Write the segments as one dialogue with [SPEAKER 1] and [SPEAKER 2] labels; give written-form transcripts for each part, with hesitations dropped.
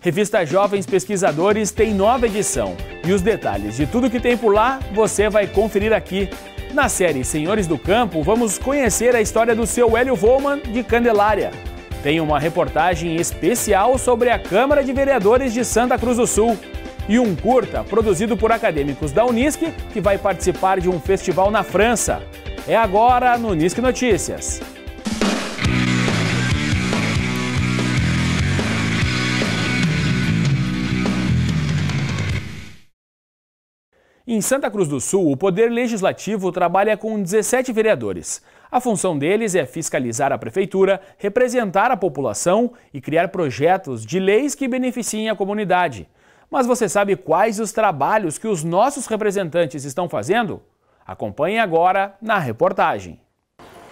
[SPEAKER 1] Revista Jovens Pesquisadores tem nova edição e os detalhes de tudo que tem por lá você vai conferir aqui. Na série Senhores do Campo, vamos conhecer a história do seu Hélio Volman de Candelária. Tem uma reportagem especial sobre a Câmara de Vereadores de Santa Cruz do Sul e um curta produzido por acadêmicos da Unisc que vai participar de um festival na França. É agora no Unisc Notícias. Em Santa Cruz do Sul, o Poder Legislativo trabalha com 17 vereadores. A função deles é fiscalizar a prefeitura, representar a população e criar projetos de leis que beneficiem a comunidade. Mas você sabe quais os trabalhos que os nossos representantes estão fazendo? Acompanhe agora na reportagem.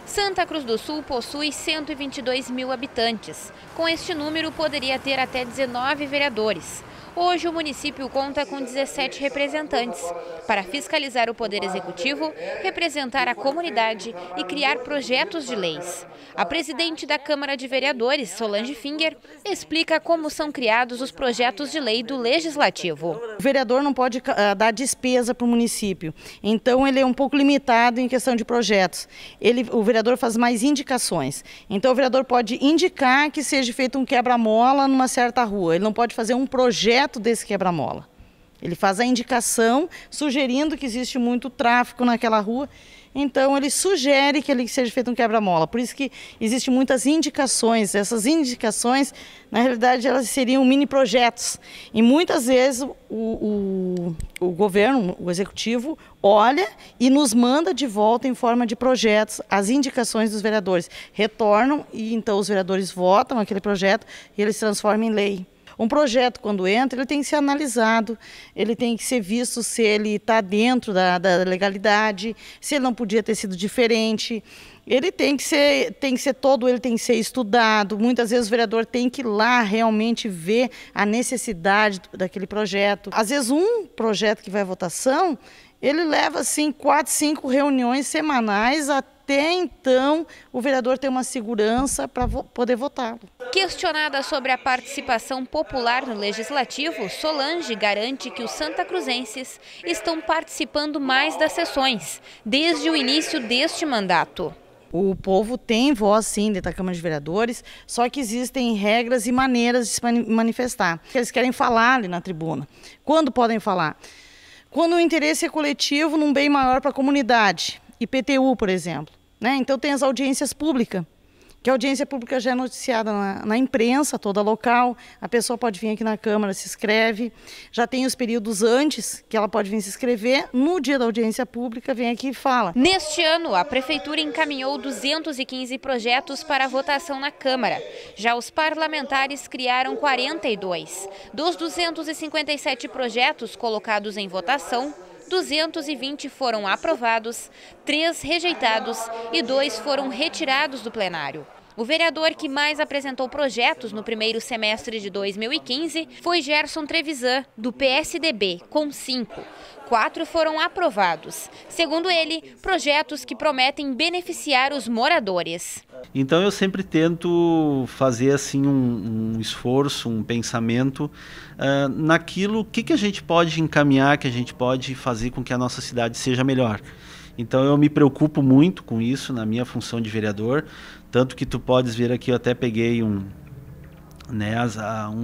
[SPEAKER 2] Santa Cruz do Sul possui 122 mil habitantes. Com este número, poderia ter até 19 vereadores. Hoje, o município conta com 17 representantes para fiscalizar o Poder Executivo, representar a comunidade e criar projetos de leis. A presidente da Câmara de Vereadores, Solange Finger, explica como são criados os projetos de lei do Legislativo.
[SPEAKER 3] O vereador não pode dar despesa para o município, então ele é um pouco limitado em questão de projetos. O vereador faz mais indicações, então o vereador pode indicar que seja feito um quebra-mola numa certa rua, ele não pode fazer um projeto desse quebra-mola. Ele faz a indicação, sugerindo que existe muito tráfego naquela rua, então ele sugere que ele seja feito um quebra-mola. Por isso que existem muitas indicações. Essas indicações, na realidade, elas seriam mini-projetos. E muitas vezes o governo, o executivo, olha e nos manda de volta em forma de projetos as indicações dos vereadores. Retornam e então os vereadores votam aquele projeto e ele se transforma em lei. Um projeto, quando entra, ele tem que ser analisado, ele tem que ser visto se ele está dentro da legalidade, se ele não podia ter sido diferente. Ele tem que ser estudado. Muitas vezes o vereador tem que ir lá realmente ver a necessidade daquele projeto. Às vezes um projeto que vai à votação, ele leva assim 4, 5 reuniões semanais até então o vereador ter uma segurança para poder votá-lo.
[SPEAKER 2] Questionada sobre a participação popular no Legislativo, Solange garante que os santacruzenses estão participando mais das sessões, desde o início deste mandato.
[SPEAKER 3] O povo tem voz, sim, dentro da Câmara de Vereadores, só que existem regras e maneiras de se manifestar. Eles querem falar ali na tribuna. Quando podem falar? Quando o interesse é coletivo num bem maior para a comunidade, IPTU, por exemplo. Então tem as audiências públicas, que a audiência pública já é noticiada na imprensa toda local, a pessoa pode vir aqui na Câmara, se inscreve, já tem os períodos antes que ela pode vir se inscrever, no dia da audiência pública vem aqui e fala.
[SPEAKER 2] Neste ano, a Prefeitura encaminhou 215 projetos para votação na Câmara. Já os parlamentares criaram 42. Dos 257 projetos colocados em votação, 220 foram aprovados, 3 rejeitados e 2 foram retirados do plenário. O vereador que mais apresentou projetos no primeiro semestre de 2015 foi Gerson Trevisan, do PSDB, com 5. 4 foram aprovados. Segundo ele, projetos que prometem beneficiar os moradores.
[SPEAKER 4] Então eu sempre tento fazer assim um esforço, um pensamento naquilo que a gente pode encaminhar, que a gente pode fazer com que a nossa cidade seja melhor. Então eu me preocupo muito com isso na minha função de vereador, tanto que tu podes ver aqui, eu até peguei um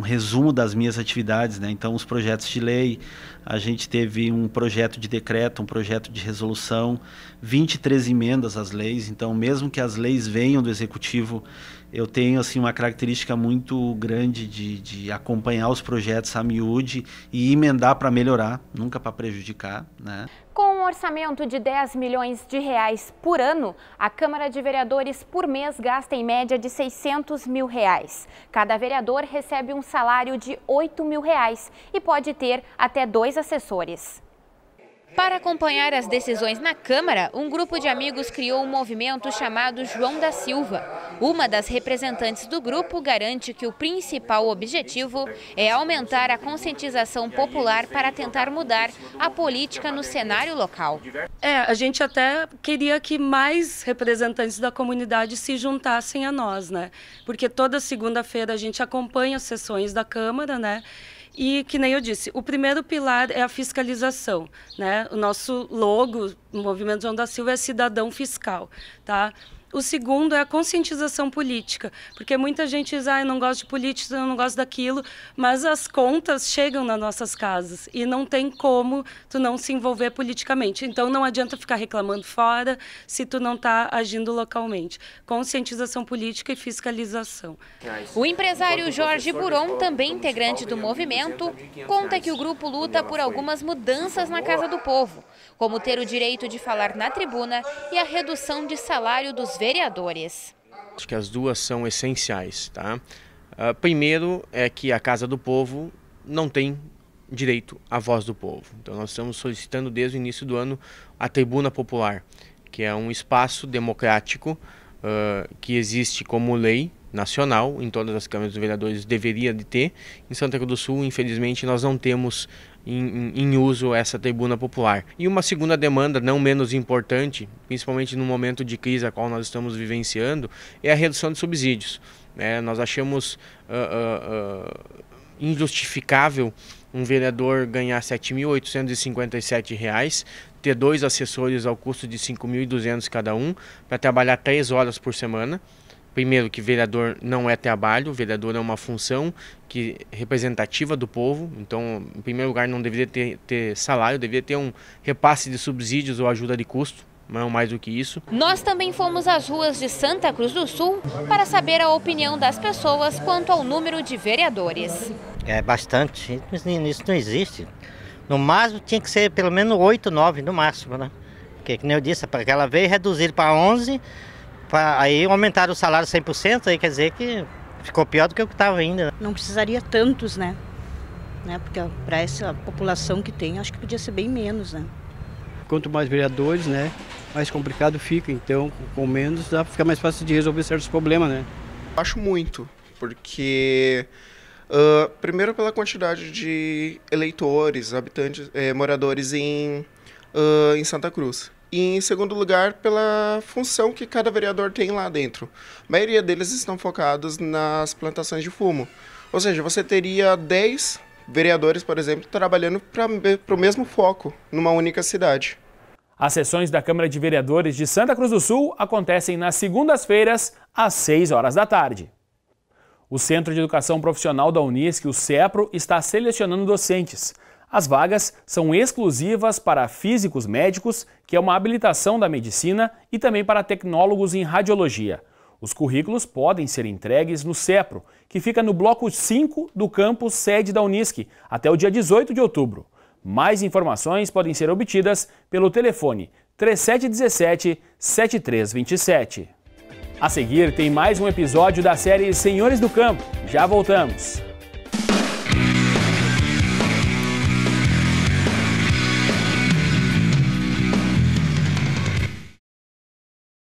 [SPEAKER 4] resumo das minhas atividades, Então os projetos de lei, a gente teve um projeto de decreto, um projeto de resolução, 23 emendas às leis, então mesmo que as leis venham do Executivo, eu tenho assim uma característica muito grande de acompanhar os projetos a miúde e emendar para melhorar, nunca para prejudicar,
[SPEAKER 2] Com um orçamento de 10 milhões de reais por ano, a Câmara de Vereadores por mês gasta em média de 600 mil reais. Cada vereador recebe um salário de 8 mil reais e pode ter até 2 assessores. Para acompanhar as decisões na Câmara, um grupo de amigos criou um movimento chamado João da Silva. Uma das representantes do grupo garante que o principal objetivo é aumentar a conscientização popular para tentar mudar a política no cenário local.
[SPEAKER 5] A gente até queria que mais representantes da comunidade se juntassem a nós, né? Porque toda segunda-feira a gente acompanha as sessões da Câmara, né? E, que nem eu disse, o primeiro pilar é a fiscalização, né? O nosso logo, o Movimento João da Silva, é cidadão fiscal, tá? O segundo é a conscientização política, porque muita gente diz, eu não gosto de política, eu não gosto daquilo, mas as contas chegam nas nossas casas e não tem como tu não se envolver politicamente. Então não adianta ficar reclamando fora se tu não está agindo localmente. Conscientização política e fiscalização.
[SPEAKER 2] O empresário Jorge Buron, também integrante do movimento, conta que o grupo luta por algumas mudanças na Casa do Povo, como ter o direito de falar na tribuna e a redução de salário dos vereadores.
[SPEAKER 6] Acho que as duas são essenciais, tá? Primeiro é que a Casa do Povo não tem direito à voz do povo. Então nós estamos solicitando desde o início do ano a Tribuna Popular, que é um espaço democrático que existe como lei nacional, em todas as câmaras dos vereadores deveria de ter. Em Santa Cruz do Sul, infelizmente, nós não temos em uso essa tribuna popular. E uma segunda demanda, não menos importante, principalmente no momento de crise a qual nós estamos vivenciando, é a redução de subsídios. Nós achamos injustificável um vereador ganhar R$ 7.857, ter 2 assessores ao custo de R$ 5.200 cada um, para trabalhar 3 horas por semana. Primeiro, que vereador não é trabalho, vereador é uma função representativa do povo. Então, em primeiro lugar, não deveria ter salário, deveria ter um repasse de subsídios ou ajuda de custo, não mais do que isso.
[SPEAKER 2] Nós também fomos às ruas de Santa Cruz do Sul para saber a opinião das pessoas quanto ao número de vereadores.
[SPEAKER 7] É bastante, isso não existe. No máximo tinha que ser pelo menos 8, 9 no máximo, né? Porque, como eu disse, para aquela vez reduzir para 11, aí aumentaram o salário 100%, aí quer dizer que ficou pior do que o que estava ainda.
[SPEAKER 8] Não precisaria tantos, né? Porque para essa população que tem, acho que podia ser bem menos, né?
[SPEAKER 9] Quanto mais vereadores, né, mais complicado fica. Então, com menos, fica mais fácil de resolver certos problemas, né?
[SPEAKER 10] Acho muito, porque primeiro pela quantidade de eleitores, habitantes, moradores em Santa Cruz. E, em segundo lugar, pela função que cada vereador tem lá dentro. A maioria deles estão focados nas plantações de fumo. Ou seja, você teria 10 vereadores, por exemplo, trabalhando para o mesmo foco, numa única cidade.
[SPEAKER 1] As sessões da Câmara de Vereadores de Santa Cruz do Sul acontecem nas segundas-feiras, às 6 horas da tarde. O Centro de Educação Profissional da Unisc, o CEPRO, está selecionando docentes. As vagas são exclusivas para físicos médicos, que é uma habilitação da medicina, e também para tecnólogos em radiologia. Os currículos podem ser entregues no CEPRO, que fica no bloco 5 do campus sede da Unisc, até o dia 18 de outubro. Mais informações podem ser obtidas pelo telefone 3717-7327. A seguir tem mais um episódio da série Senhores do Campo. Já voltamos.